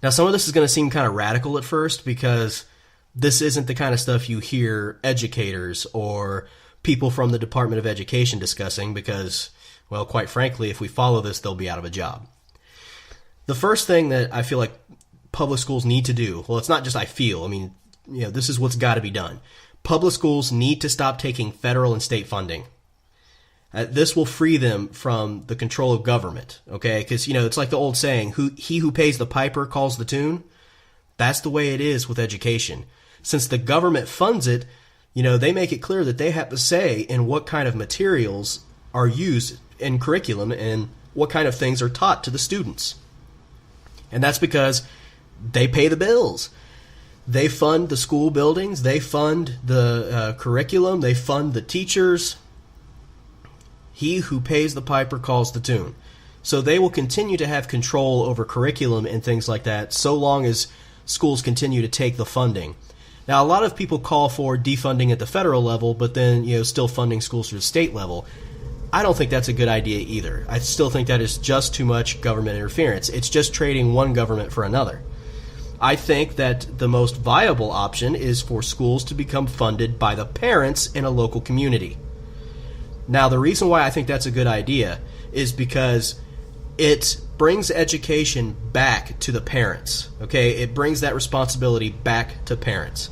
Now, some of this is going to seem kind of radical at first because this isn't the kind of stuff you hear educators or people from the Department of Education discussing because, well, quite frankly, if we follow this, they'll be out of a job. The first thing that I feel like public schools need to do, well, it's not just I feel, I mean, this is what's got to be done. Public schools need to stop taking federal and state funding. This will free them from the control of government, okay? Because, it's like the old saying, he who pays the piper calls the tune. That's the way it is with education. Since the government funds it, they make it clear that they have to say in what kind of materials are used in curriculum and what kind of things are taught to the students. And that's because they pay the bills. They fund the school buildings. They fund the curriculum. They fund the teachers. He who pays the piper calls the tune. So they will continue to have control over curriculum and things like that so long as schools continue to take the funding. Now, a lot of people call for defunding at the federal level, but then, still funding schools through the state level. I don't think that's a good idea either. I still think that is just too much government interference. It's just trading one government for another. I think that the most viable option is for schools to become funded by the parents in a local community. Now, the reason why I think that's a good idea is because it brings education back to the parents, okay? It brings that responsibility back to parents.